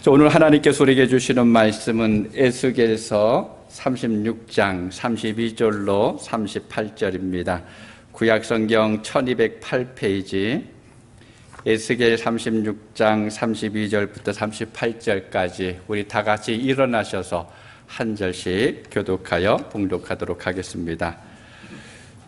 오늘 하나님께서 우리에게 주시는 말씀은 에스겔서 36장 32절로 38절입니다. 구약성경 1208페이지 에스겔 36장 32절부터 38절까지 우리 다 같이 일어나셔서 한 절씩 교독하여 봉독하도록 하겠습니다.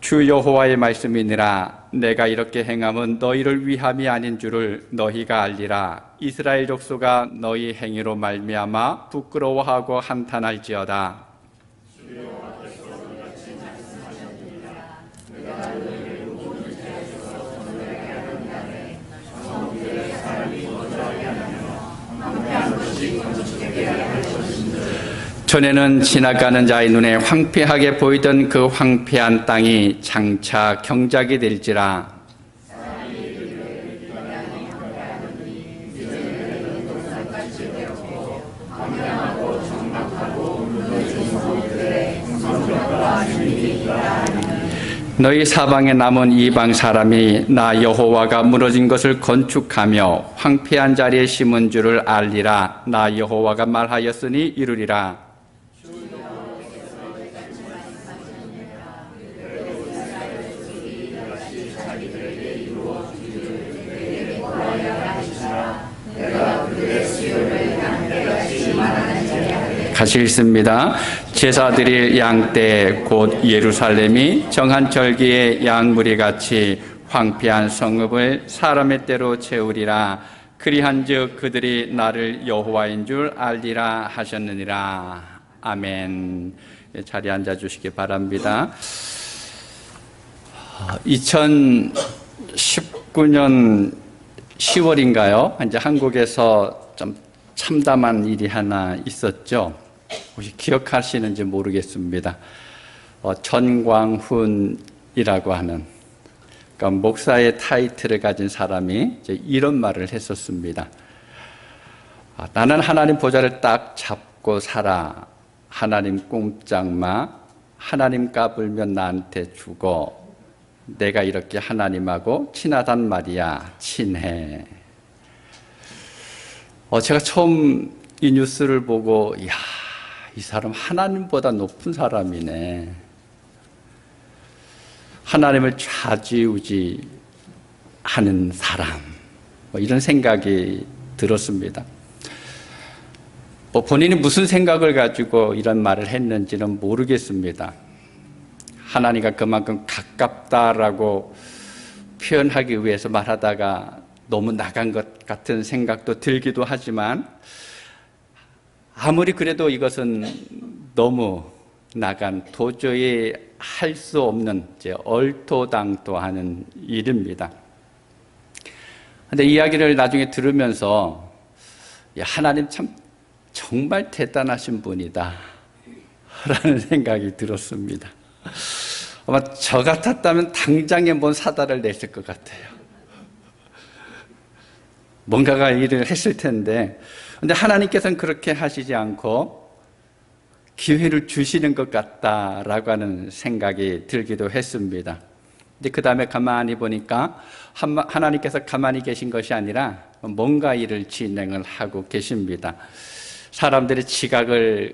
주 여호와의 말씀이니라. 내가 이렇게 행함은 너희를 위함이 아닌 줄을 너희가 알리라. 이스라엘 족속아, 너희 행위로 말미암아 부끄러워하고 한탄할지어다. 전에는 지나가는 자의 눈에 황폐하게 보이던 그 황폐한 땅이 장차 경작이 될지라. 너희 사방에 남은 이방 사람이 나 여호와가 무너진 것을 건축하며 황폐한 자리에 심은 줄을 알리라. 나 여호와가 말하였으니 이루리라. 같이 읽습니다. 제사드릴 양떼 곧 예루살렘이 정한 절기에 양무리같이 황폐한 성읍을 사람의 때로 채우리라. 그리한즉 그들이 나를 여호와인 줄 알리라 하셨느니라. 아멘. 자리에 앉아주시기 바랍니다. 2019년 10월인가요? 이제 한국에서 좀 참담한 일이 하나 있었죠. 혹시 기억하시는지 모르겠습니다. 전광훈이라고 하는, 그러니까 목사의 타이틀을 가진 사람이 이제 이런 말을 했었습니다. 나는 하나님 보좌를 딱 잡고 살아. 하나님 꼼짝마. 하나님 까불면 나한테 죽어. 내가 이렇게 하나님하고 친하단 말이야. 친해. 제가 처음 이 뉴스를 보고, 이야, 이 사람 하나님보다 높은 사람이네. 하나님을 좌지우지하는 사람. 이런 생각이 들었습니다. 본인이 무슨 생각을 가지고 이런 말을 했는지는 모르겠습니다. 하나님과 그만큼 가깝다라고 표현하기 위해서 말하다가 너무 나간 것 같은 생각도 들기도 하지만, 아무리 그래도 이것은 너무 나간, 도저히 할 수 없는, 얼토당토하는 일입니다. 그런데 이야기를 나중에 들으면서, 하나님 참 정말 대단하신 분이다 라는 생각이 들었습니다. 아마 저 같았다면 당장에 뭔 사달을 냈을 것 같아요. 뭔가가 일을 했을 텐데, 근데 하나님께서는 그렇게 하시지 않고 기회를 주시는 것 같다라고 하는 생각이 들기도 했습니다. 근데 그 다음에 가만히 보니까 하나님께서 가만히 계신 것이 아니라 뭔가 일을 진행을 하고 계십니다. 사람들의 지각을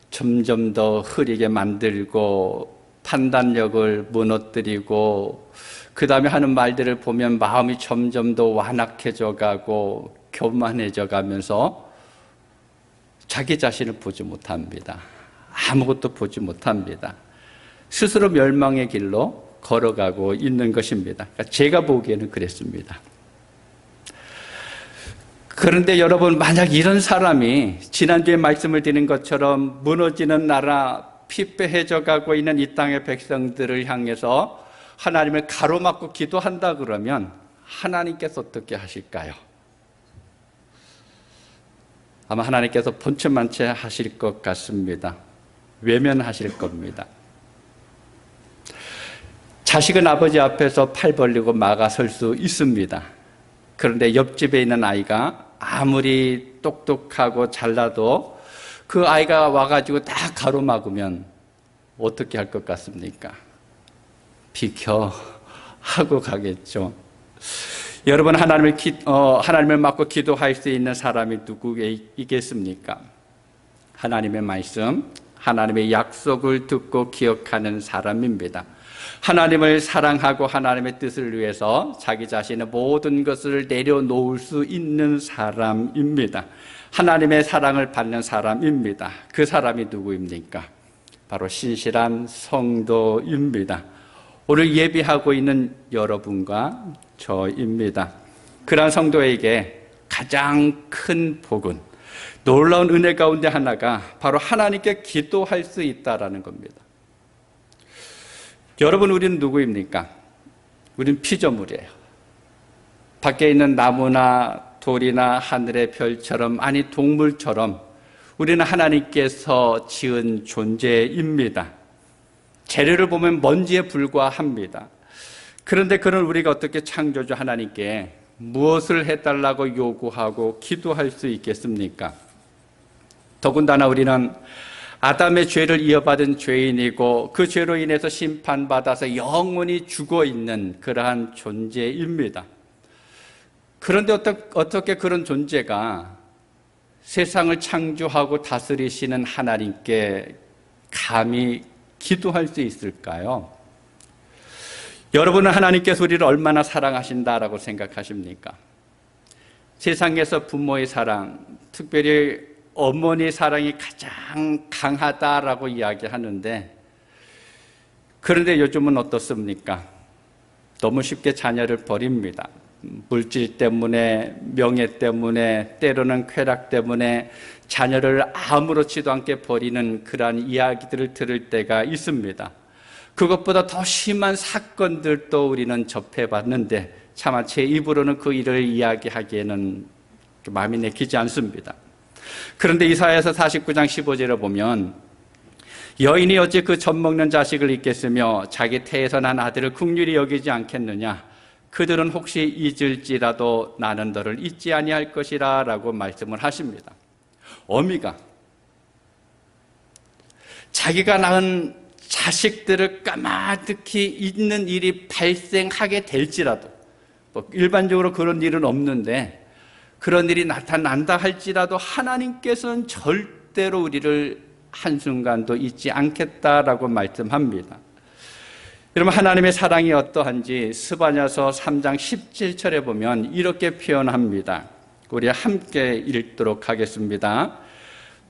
점점 더 흐리게 만들고 판단력을 무너뜨리고, 그 다음에 하는 말들을 보면 마음이 점점 더 완악해져 가고 교만해져 가면서 자기 자신을 보지 못합니다. 아무것도 보지 못합니다. 스스로 멸망의 길로 걸어가고 있는 것입니다. 그러니까 제가 보기에는 그랬습니다. 그런데 여러분, 만약 이런 사람이 지난주에 말씀을 드린 것처럼 무너지는 나라, 피폐해져 가고 있는 이 땅의 백성들을 향해서 하나님을 가로막고 기도한다 그러면 하나님께서 어떻게 하실까요? 아마 하나님께서 본체만체 하실 것 같습니다. 외면하실 겁니다. 자식은 아버지 앞에서 팔 벌리고 막아설 수 있습니다. 그런데 옆집에 있는 아이가 아무리 똑똑하고 잘나도 그 아이가 와가지고 다 가로막으면 어떻게 할 것 같습니까? 비켜 하고 가겠죠. 여러분, 하나님을 맡고 기도할 수 있는 사람이 누구이겠습니까? 하나님의 말씀, 하나님의 약속을 듣고 기억하는 사람입니다. 하나님을 사랑하고 하나님의 뜻을 위해서 자기 자신의 모든 것을 내려놓을 수 있는 사람입니다. 하나님의 사랑을 받는 사람입니다. 그 사람이 누구입니까? 바로 신실한 성도입니다. 오늘 예비하고 있는 여러분과 저입니다. 그러한 성도에게 가장 큰 복은, 놀라운 은혜 가운데 하나가 바로 하나님께 기도할 수 있다라는 겁니다. 여러분, 우리는 누구입니까? 우리는 피조물이에요. 밖에 있는 나무나 돌이나 하늘의 별처럼, 아니 동물처럼 우리는 하나님께서 지은 존재입니다. 재료를 보면 먼지에 불과합니다. 그런데 그런 우리가 어떻게 창조주 하나님께 무엇을 해달라고 요구하고 기도할 수 있겠습니까? 더군다나 우리는 아담의 죄를 이어받은 죄인이고 그 죄로 인해서 심판받아서 영원히 죽어있는 그러한 존재입니다. 그런데 어떻게 그런 존재가 세상을 창조하고 다스리시는 하나님께 감히 기도할 수 있을까요? 여러분은 하나님께서 우리를 얼마나 사랑하신다라고 생각하십니까? 세상에서 부모의 사랑, 특별히 어머니의 사랑이 가장 강하다라고 이야기하는데, 그런데 요즘은 어떻습니까? 너무 쉽게 자녀를 버립니다. 물질 때문에, 명예 때문에, 때로는 쾌락 때문에 자녀를 아무렇지도 않게 버리는 그러한 이야기들을 들을 때가 있습니다. 그것보다 더 심한 사건들도 우리는 접해봤는데 차마 제 입으로는 그 일을 이야기하기에는 마음이 내키지 않습니다. 그런데 이사야서 49장 15절에 보면, 여인이 어찌 그 젖 먹는 자식을 잊겠으며 자기 태에서 난 아들을 긍휼히 여기지 않겠느냐? 그들은 혹시 잊을지라도 나는 너를 잊지 아니할 것이라 라고 말씀을 하십니다. 어미가 자기가 낳은 자식들을 까마득히 잊는 일이 발생하게 될지라도, 일반적으로 그런 일은 없는데 그런 일이 나타난다 할지라도 하나님께서는 절대로 우리를 한순간도 잊지 않겠다라고 말씀합니다. 여러분, 하나님의 사랑이 어떠한지 스바냐서 3장 17절에 보면 이렇게 표현합니다. 우리 함께 읽도록 하겠습니다.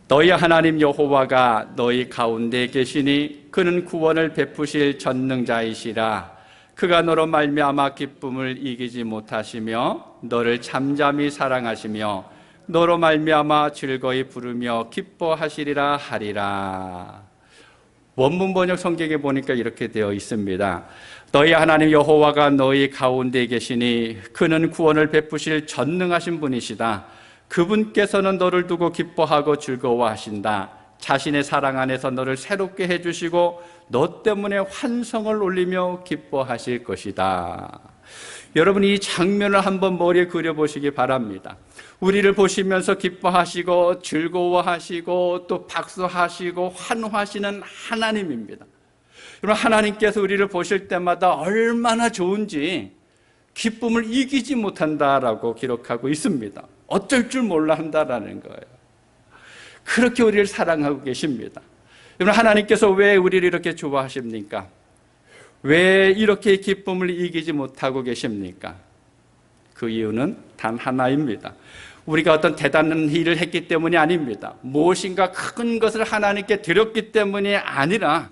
너희 하나님 여호와가 너희 가운데 계시니 그는 구원을 베푸실 전능자이시라. 그가 너로 말미암아 기쁨을 이기지 못하시며 너를 잠잠히 사랑하시며 너로 말미암아 즐거이 부르며 기뻐하시리라 하리라. 원문 번역 성경에 보니까 이렇게 되어 있습니다. 너희 하나님 여호와가 너희 가운데 계시니 그는 구원을 베푸실 전능하신 분이시다. 그분께서는 너를 두고 기뻐하고 즐거워하신다. 자신의 사랑 안에서 너를 새롭게 해주시고 너 때문에 환성을 올리며 기뻐하실 것이다. 여러분, 이 장면을 한번 머리에 그려보시기 바랍니다. 우리를 보시면서 기뻐하시고 즐거워하시고 또 박수하시고 환호하시는 하나님입니다. 여러분, 하나님께서 우리를 보실 때마다 얼마나 좋은지 기쁨을 이기지 못한다라고 기록하고 있습니다. 어쩔 줄 몰라 한다라는 거예요. 그렇게 우리를 사랑하고 계십니다. 여러분, 하나님께서 왜 우리를 이렇게 좋아하십니까? 왜 이렇게 기쁨을 이기지 못하고 계십니까? 그 이유는 단 하나입니다. 우리가 어떤 대단한 일을 했기 때문이 아닙니다. 무엇인가 큰 것을 하나님께 드렸기 때문이 아니라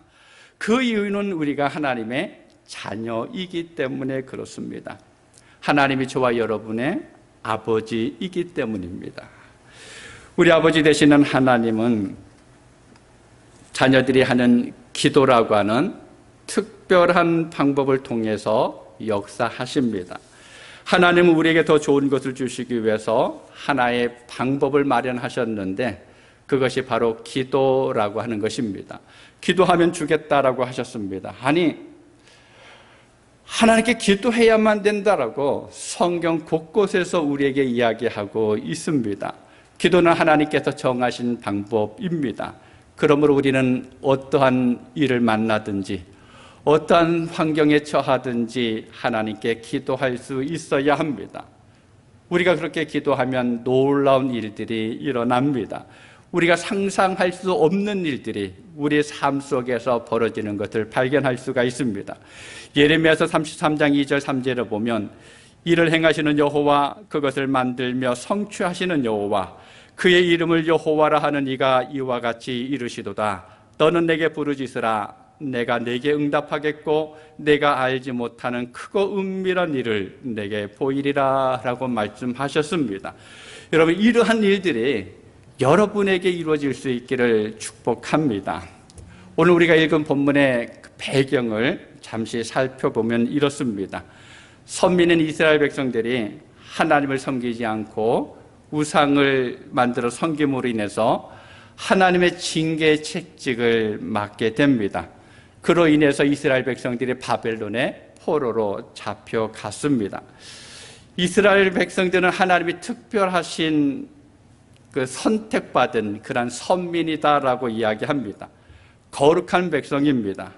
그 이유는 우리가 하나님의 자녀이기 때문에 그렇습니다. 하나님이 저와 여러분의 아버지이기 때문입니다. 우리 아버지 되시는 하나님은 자녀들이 하는 기도라고 하는 특별한 방법을 통해서 역사하십니다. 하나님은 우리에게 더 좋은 것을 주시기 위해서 하나의 방법을 마련하셨는데 그것이 바로 기도라고 하는 것입니다. 기도하면 주겠다라고 하셨습니다. 아니, 하나님께 기도해야만 된다라고 성경 곳곳에서 우리에게 이야기하고 있습니다. 기도는 하나님께서 정하신 방법입니다. 그러므로 우리는 어떠한 일을 만나든지 어떠한 환경에 처하든지 하나님께 기도할 수 있어야 합니다. 우리가 그렇게 기도하면 놀라운 일들이 일어납니다. 우리가 상상할 수 없는 일들이 우리의 삶 속에서 벌어지는 것을 발견할 수가 있습니다. 예레미야서 33장 2절 3절을 보면 이를 행하시는 여호와, 그것을 만들며 성취하시는 여호와, 그의 이름을 여호와라 하는 이가 이와 같이 이르시도다. 너는 내게 부르짖으라. 내가 내게 응답하겠고 내가 알지 못하는 크고 은밀한 일을 내게 보이리라 라고 말씀하셨습니다. 여러분, 이러한 일들이 여러분에게 이루어질 수 있기를 축복합니다. 오늘 우리가 읽은 본문의 배경을 잠시 살펴보면 이렇습니다. 선민인 이스라엘 백성들이 하나님을 섬기지 않고 우상을 만들어 섬김으로 인해서 하나님의 징계 책직을 맡게 됩니다. 그로 인해서 이스라엘 백성들이 바벨론의 포로로 잡혀갔습니다. 이스라엘 백성들은 하나님이 특별하신 그 선택받은 그런 선민이다라고 이야기합니다. 거룩한 백성입니다.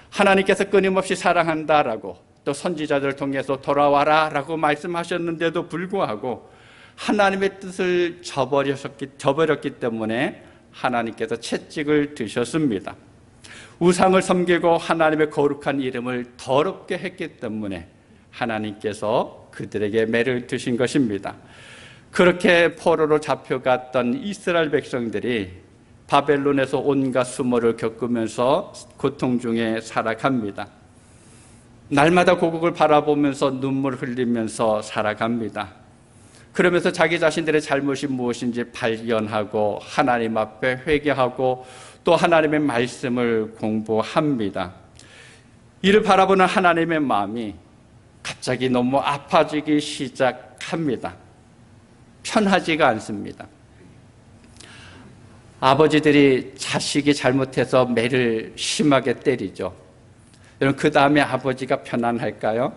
하나님께서 끊임없이 사랑한다라고 또 선지자들을 통해서 돌아와라 라고 말씀하셨는데도 불구하고 하나님의 뜻을 저버렸기 때문에 하나님께서 채찍을 드셨습니다. 우상을 섬기고 하나님의 거룩한 이름을 더럽게 했기 때문에 하나님께서 그들에게 매를 드신 것입니다. 그렇게 포로로 잡혀갔던 이스라엘 백성들이 바벨론에서 온갖 수모를 겪으면서 고통 중에 살아갑니다. 날마다 고국을 바라보면서 눈물 흘리면서 살아갑니다. 그러면서 자기 자신들의 잘못이 무엇인지 발견하고 하나님 앞에 회개하고 또 하나님의 말씀을 공부합니다. 이를 바라보는 하나님의 마음이 갑자기 너무 아파지기 시작합니다. 편하지가 않습니다. 아버지들이 자식이 잘못해서 매를 심하게 때리죠. 여러분, 그 다음에 아버지가 편안할까요?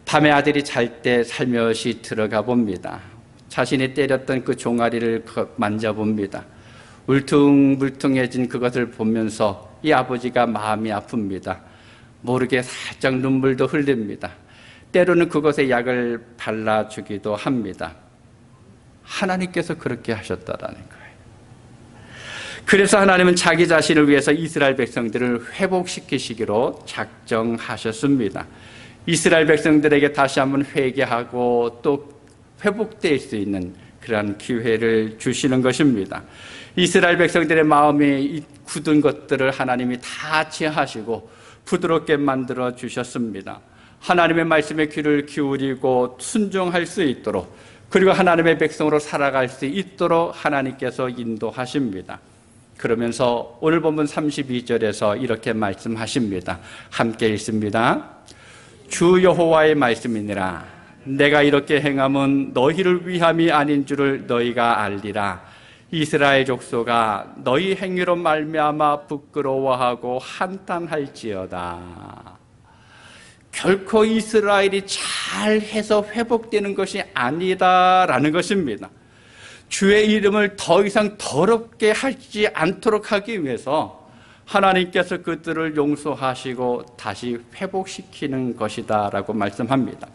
밤에 아들이 잘 때 살며시 들어가 봅니다. 자신이 때렸던 그 종아리를 만져봅니다. 울퉁불퉁해진 그것을 보면서 이 아버지가 마음이 아픕니다. 모르게 살짝 눈물도 흘립니다. 때로는 그것에 약을 발라주기도 합니다. 하나님께서 그렇게 하셨다라는 거예요. 그래서 하나님은 자기 자신을 위해서 이스라엘 백성들을 회복시키시기로 작정하셨습니다. 이스라엘 백성들에게 다시 한번 회개하고 또 회복될 수 있는 그러한 기회를 주시는 것입니다. 이스라엘 백성들의 마음이 굳은 것들을 하나님이 다 제하시고 부드럽게 만들어 주셨습니다. 하나님의 말씀에 귀를 기울이고 순종할 수 있도록, 그리고 하나님의 백성으로 살아갈 수 있도록 하나님께서 인도하십니다. 그러면서 오늘 본문 32절에서 이렇게 말씀하십니다. 함께 읽습니다. 주 여호와의 말씀이니라. 내가 이렇게 행함은 너희를 위함이 아닌 줄을 너희가 알리라. 이스라엘 족속아, 너희 행위로 말미암아 부끄러워하고 한탄할지어다. 결코 이스라엘이 잘해서 회복되는 것이 아니다라는 것입니다. 주의 이름을 더 이상 더럽게 하지 않도록 하기 위해서 하나님께서 그들을 용서하시고 다시 회복시키는 것이다라고 말씀합니다.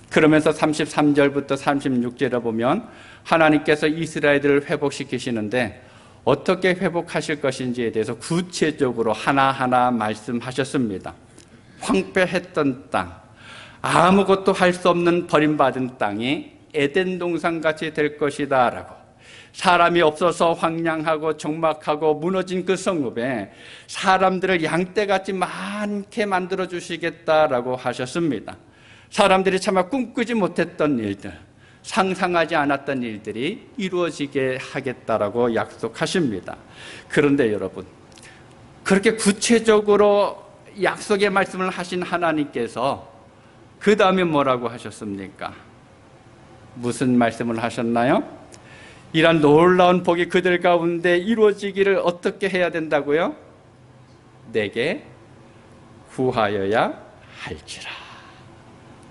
그러면서 33절부터 36절에 보면 하나님께서 이스라엘들을 회복시키시는데 어떻게 회복하실 것인지에 대해서 구체적으로 하나하나 말씀하셨습니다. 황폐했던 땅, 아무것도 할 수 없는 버림받은 땅이 에덴 동산같이 될 것이다 라고, 사람이 없어서 황량하고 적막하고 무너진 그 성읍에 사람들을 양떼같이 많게 만들어 주시겠다라고 하셨습니다. 사람들이 차마 꿈꾸지 못했던 일들, 상상하지 않았던 일들이 이루어지게 하겠다라고 약속하십니다. 그런데 여러분, 그렇게 구체적으로 약속의 말씀을 하신 하나님께서 그 다음에 뭐라고 하셨습니까? 무슨 말씀을 하셨나요? 이런 놀라운 복이 그들 가운데 이루어지기를 어떻게 해야 된다고요? 내게 구하여야 할지라.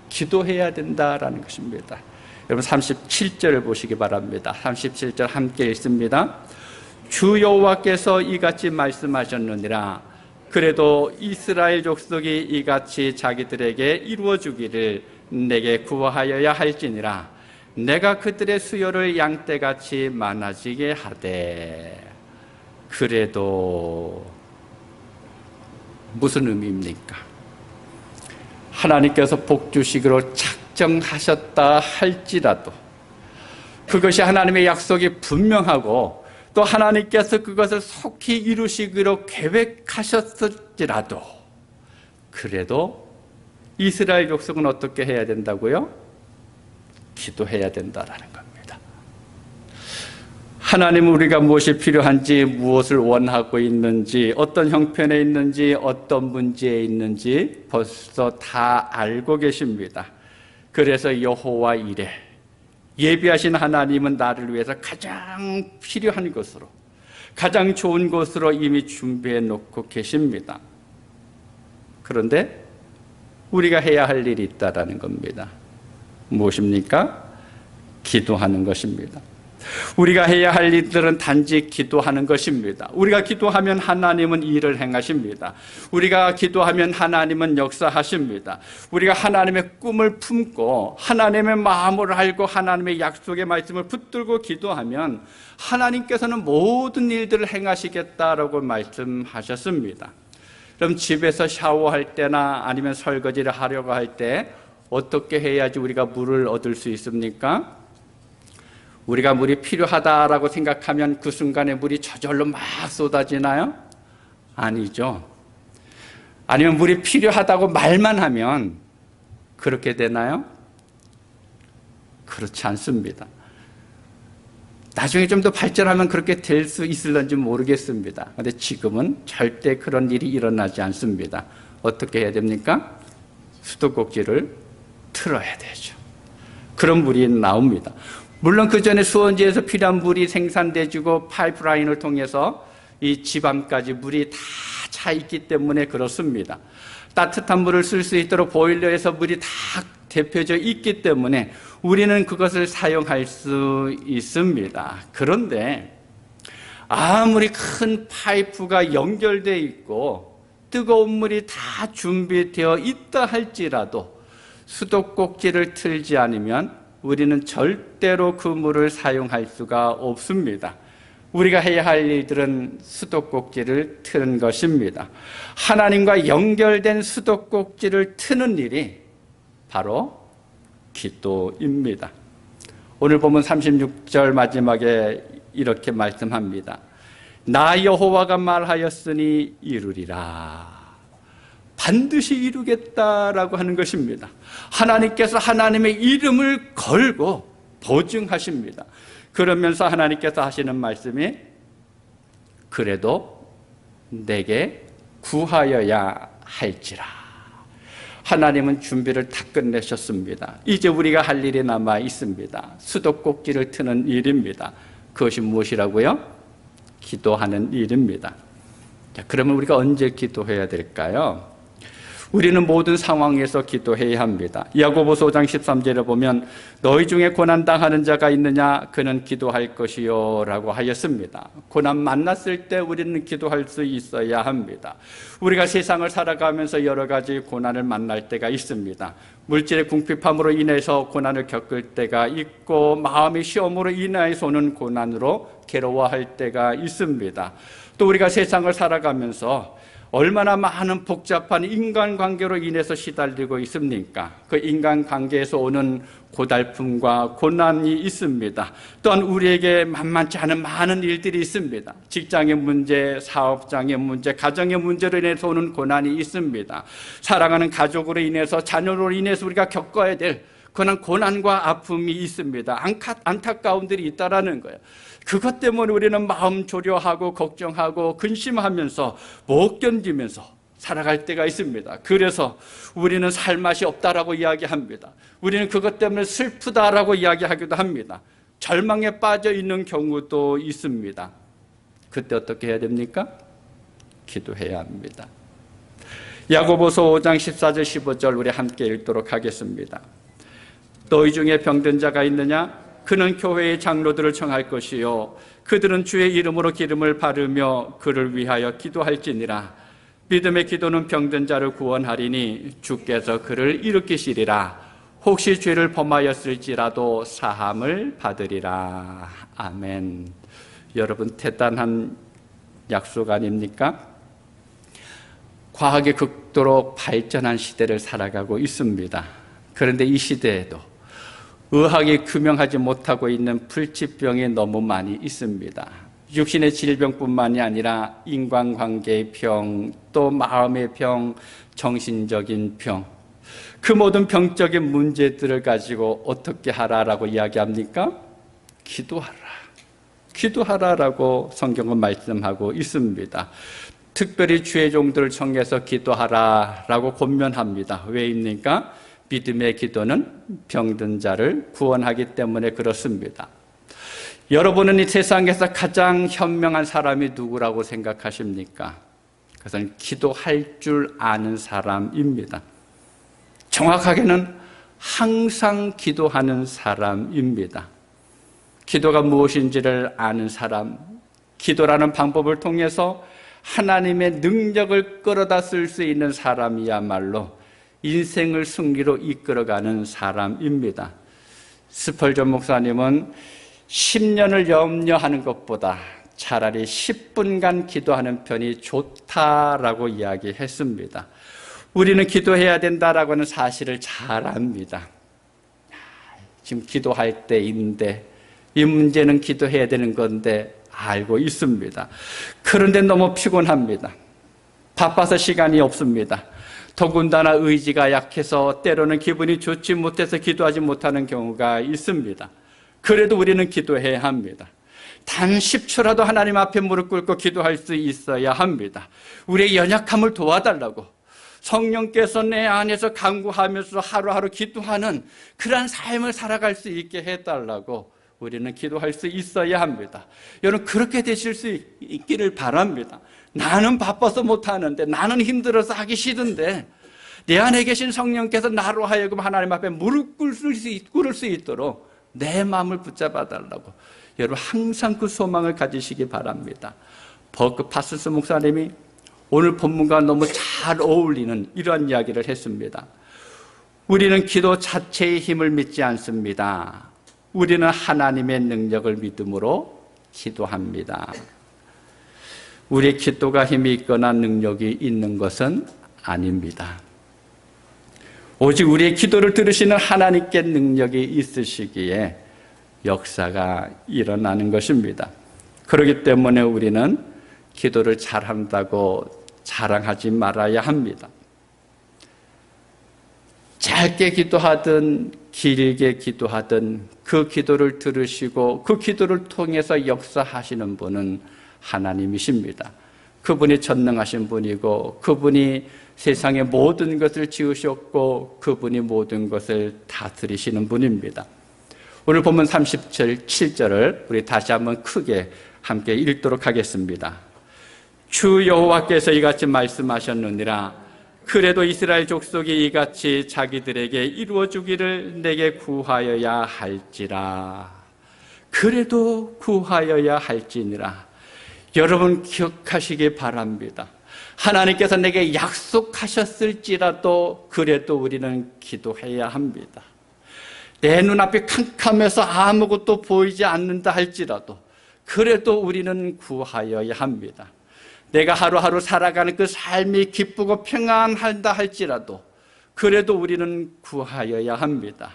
기도해야 된다라는 것입니다. 여러분 37절을 보시기 바랍니다. 37절 함께 읽습니다. 주 여호와께서 이같이 말씀하셨느니라. 그래도 이스라엘 족속이 이같이 자기들에게 이루어주기를 내게 구하여야 할지니라. 내가 그들의 수요를 양떼같이 많아지게 하되. 그래도 무슨 의미입니까? 하나님께서 복 주시기로 작정하셨다 할지라도 그것이 하나님의 약속이 분명하고 또 하나님께서 그것을 속히 이루시기로 계획하셨을지라도 그래도 이스라엘 족속은 어떻게 해야 된다고요? 기도해야 된다라는 겁니다. 하나님은 우리가 무엇이 필요한지, 무엇을 원하고 있는지, 어떤 형편에 있는지, 어떤 문제에 있는지 벌써 다 알고 계십니다. 그래서 여호와 이레, 예비하신 하나님은 나를 위해서 가장 필요한 것으로, 가장 좋은 것으로 이미 준비해 놓고 계십니다. 그런데 우리가 해야 할 일이 있다라는 겁니다. 무엇입니까? 기도하는 것입니다. 우리가 해야 할 일들은 단지 기도하는 것입니다. 우리가 기도하면 하나님은 일을 행하십니다. 우리가 기도하면 하나님은 역사하십니다. 우리가 하나님의 꿈을 품고 하나님의 마음을 알고 하나님의 약속의 말씀을 붙들고 기도하면 하나님께서는 모든 일들을 행하시겠다라고 말씀하셨습니다. 그럼 집에서 샤워할 때나 아니면 설거지를 하려고 할 때 어떻게 해야지 우리가 물을 얻을 수 있습니까? 우리가 물이 필요하다라고 생각하면 그 순간에 물이 저절로 막 쏟아지나요? 아니죠. 아니면 물이 필요하다고 말만 하면 그렇게 되나요? 그렇지 않습니다. 나중에 좀 더 발전하면 그렇게 될 수 있을런지 모르겠습니다. 그런데 지금은 절대 그런 일이 일어나지 않습니다. 어떻게 해야 됩니까? 수도꼭지를 틀어야 되죠. 그런 물이 나옵니다. 물론 그 전에 수원지에서 필요한 물이 생산되어지고 파이프라인을 통해서 이 집안까지 물이 다 차 있기 때문에 그렇습니다. 따뜻한 물을 쓸 수 있도록 보일러에서 물이 다 데펴져 있기 때문에 우리는 그것을 사용할 수 있습니다. 그런데 아무리 큰 파이프가 연결되어 있고 뜨거운 물이 다 준비되어 있다 할지라도 수도꼭지를 틀지 않으면 우리는 절대로 그 물을 사용할 수가 없습니다. 우리가 해야 할 일들은 수도꼭지를 트는 것입니다. 하나님과 연결된 수도꼭지를 트는 일이 바로 기도입니다. 오늘 보면 36절 마지막에 이렇게 말씀합니다. 나 여호와가 말하였으니 이루리라. 반드시 이루겠다라고 하는 것입니다. 하나님께서 하나님의 이름을 걸고 보증하십니다. 그러면서 하나님께서 하시는 말씀이 그래도 내게 구하여야 할지라. 하나님은 준비를 다 끝내셨습니다. 이제 우리가 할 일이 남아 있습니다. 수도꼭지를 트는 일입니다. 그것이 무엇이라고요? 기도하는 일입니다. 자, 그러면 우리가 언제 기도해야 될까요? 우리는 모든 상황에서 기도해야 합니다. 야고보서 5장 13절에 보면 너희 중에 고난당하는 자가 있느냐 그는 기도할 것이요 라고 하였습니다. 고난 만났을 때 우리는 기도할 수 있어야 합니다. 우리가 세상을 살아가면서 여러 가지 고난을 만날 때가 있습니다. 물질의 궁핍함으로 인해서 고난을 겪을 때가 있고 마음의 시험으로 인해서 오는 고난으로 괴로워할 때가 있습니다. 또 우리가 세상을 살아가면서 얼마나 많은 복잡한 인간관계로 인해서 시달리고 있습니까? 그 인간관계에서 오는 고달픔과 고난이 있습니다. 또한 우리에게 만만치 않은 많은 일들이 있습니다. 직장의 문제, 사업장의 문제, 가정의 문제로 인해서 오는 고난이 있습니다. 사랑하는 가족으로 인해서, 자녀로 인해서 우리가 겪어야 될 그런 고난과 아픔이 있습니다. 안타까운 일이 있다라는 거예요. 그것 때문에 우리는 마음 조려하고 걱정하고 근심하면서 못 견디면서 살아갈 때가 있습니다. 그래서 우리는 살 맛이 없다라고 이야기합니다. 우리는 그것 때문에 슬프다라고 이야기하기도 합니다. 절망에 빠져 있는 경우도 있습니다. 그때 어떻게 해야 됩니까? 기도해야 합니다. 야고보서 5장 14절 15절 우리 함께 읽도록 하겠습니다. 너희 중에 병든 자가 있느냐? 그는 교회의 장로들을 청할 것이요 그들은 주의 이름으로 기름을 바르며 그를 위하여 기도할지니라. 믿음의 기도는 병든 자를 구원하리니 주께서 그를 일으키시리라. 혹시 죄를 범하였을지라도 사함을 받으리라. 아멘. 여러분, 대단한 약속 아닙니까? 과학이 극도로 발전한 시대를 살아가고 있습니다. 그런데 이 시대에도 의학이 규명하지 못하고 있는 불치병이 너무 많이 있습니다. 육신의 질병뿐만이 아니라 인간관계의 병, 또 마음의 병, 정신적인 병, 그 모든 병적인 문제들을 가지고 어떻게 하라라고 이야기합니까? 기도하라. 기도하라라고 성경은 말씀하고 있습니다. 특별히 주의 종들을 청해서 기도하라라고 권면합니다. 왜입니까? 믿음의 기도는 병든 자를 구원하기 때문에 그렇습니다. 여러분은 이 세상에서 가장 현명한 사람이 누구라고 생각하십니까? 그것은 기도할 줄 아는 사람입니다. 정확하게는 항상 기도하는 사람입니다. 기도가 무엇인지를 아는 사람, 기도라는 방법을 통해서 하나님의 능력을 끌어다 쓸 수 있는 사람이야말로 인생을 승리로 이끌어가는 사람입니다. 스펄전 목사님은 10년을 염려하는 것보다 차라리 10분간 기도하는 편이 좋다라고 이야기했습니다. 우리는 기도해야 된다라고 하는 사실을 잘 압니다. 지금 기도할 때인데 이 문제는 기도해야 되는 건데 알고 있습니다. 그런데 너무 피곤합니다. 바빠서 시간이 없습니다. 더군다나 의지가 약해서 때로는 기분이 좋지 못해서 기도하지 못하는 경우가 있습니다. 그래도 우리는 기도해야 합니다. 단 10초라도 하나님 앞에 무릎 꿇고 기도할 수 있어야 합니다. 우리의 연약함을 도와달라고 성령께서 내 안에서 간구하면서 하루하루 기도하는 그러한 삶을 살아갈 수 있게 해달라고 우리는 기도할 수 있어야 합니다. 여러분, 그렇게 되실 수 있기를 바랍니다. 나는 바빠서 못하는데, 나는 힘들어서 하기 싫은데 내 안에 계신 성령께서 나로 하여금 하나님 앞에 무릎 꿇을 수 있도록 내 마음을 붙잡아 달라고 여러분 항상 그 소망을 가지시기 바랍니다. 버크 파스스 목사님이 오늘 본문과 너무 잘 어울리는 이러한 이야기를 했습니다. 우리는 기도 자체의 힘을 믿지 않습니다. 우리는 하나님의 능력을 믿음으로 기도합니다. 우리의 기도가 힘이 있거나 능력이 있는 것은 아닙니다. 오직 우리의 기도를 들으시는 하나님께 능력이 있으시기에 역사가 일어나는 것입니다. 그렇기 때문에 우리는 기도를 잘한다고 자랑하지 말아야 합니다. 짧게 기도하든 길게 기도하든 그 기도를 들으시고 그 기도를 통해서 역사하시는 분은 하나님이십니다. 그분이 전능하신 분이고 그분이 세상의 모든 것을 지으셨고 그분이 모든 것을 다스리시는 분입니다. 오늘 본문 37절을 우리 다시 한번 크게 함께 읽도록 하겠습니다. 주 여호와께서 이같이 말씀하셨느니라. 그래도 이스라엘 족속이 이같이 자기들에게 이루어주기를 내게 구하여야 할지라. 그래도 구하여야 할지니라. 여러분 기억하시기 바랍니다. 하나님께서 내게 약속하셨을지라도 그래도 우리는 기도해야 합니다. 내 눈앞이 캄캄해서 아무것도 보이지 않는다 할지라도 그래도 우리는 구하여야 합니다. 내가 하루하루 살아가는 그 삶이 기쁘고 평안하다 할지라도 그래도 우리는 구하여야 합니다.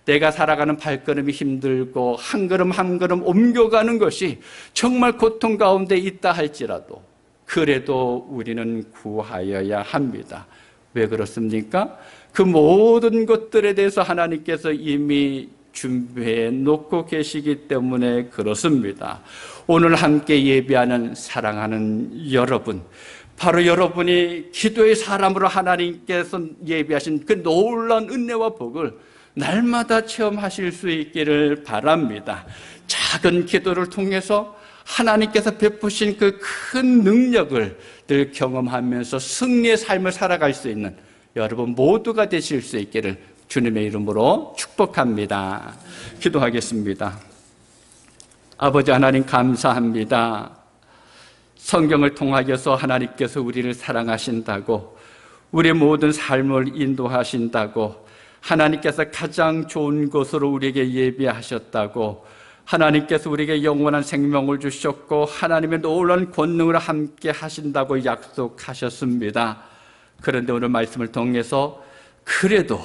내가 살아가는 발걸음이 힘들고 한 걸음 한 걸음 옮겨가는 것이 정말 고통 가운데 있다 할지라도 그래도 우리는 구하여야 합니다. 왜 그렇습니까? 그 모든 것들에 대해서 하나님께서 이미 준비해 놓고 계시기 때문에 그렇습니다. 오늘 함께 예배하는 사랑하는 여러분, 바로 여러분이 기도의 사람으로 하나님께서 예배하신 그 놀라운 은혜와 복을 날마다 체험하실 수 있기를 바랍니다. 작은 기도를 통해서 하나님께서 베푸신 그 큰 능력을 늘 경험하면서 승리의 삶을 살아갈 수 있는 여러분 모두가 되실 수 있기를 주님의 이름으로 축복합니다. 기도하겠습니다. 아버지 하나님 감사합니다. 성경을 통하여서 하나님께서 우리를 사랑하신다고, 우리의 모든 삶을 인도하신다고, 하나님께서 가장 좋은 곳으로 우리에게 예비하셨다고, 하나님께서 우리에게 영원한 생명을 주셨고 하나님의 놀라운 권능을 함께 하신다고 약속하셨습니다. 그런데 오늘 말씀을 통해서 그래도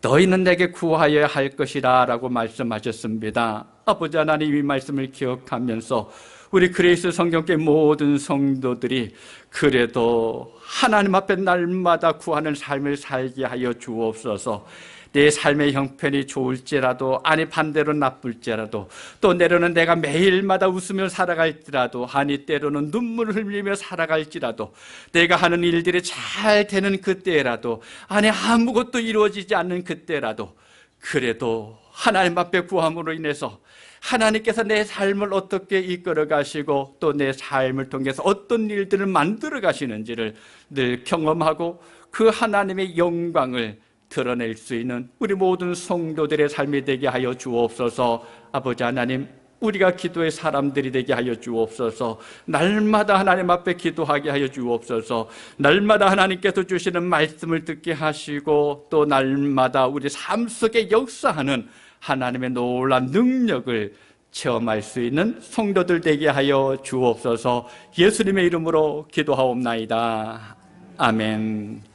너희는 내게 구하여야 할 것이라 라고 말씀하셨습니다. 아버지 하나님, 이 말씀을 기억하면서 우리 그레이스 성경교회 모든 성도들이 그래도 하나님 앞에 날마다 구하는 삶을 살게 하여 주옵소서. 내 삶의 형편이 좋을지라도, 아니 반대로 나쁠지라도, 또 때로는 내가 매일마다 웃으며 살아갈지라도, 아니 때로는 눈물을 흘리며 살아갈지라도, 내가 하는 일들이 잘 되는 그때라도, 아니 아무것도 이루어지지 않는 그때라도, 그래도 하나님 앞에 구함으로 인해서 하나님께서 내 삶을 어떻게 이끌어 가시고 또 내 삶을 통해서 어떤 일들을 만들어 가시는지를 늘 경험하고 그 하나님의 영광을 드러낼 수 있는 우리 모든 성도들의 삶이 되게 하여 주옵소서. 아버지 하나님, 우리가 기도의 사람들이 되게 하여 주옵소서. 날마다 하나님 앞에 기도하게 하여 주옵소서. 날마다 하나님께서 주시는 말씀을 듣게 하시고 또 날마다 우리 삶 속에 역사하는 하나님의 놀라운 능력을 체험할 수 있는 성도들 되게 하여 주옵소서. 예수님의 이름으로 기도하옵나이다. 아멘.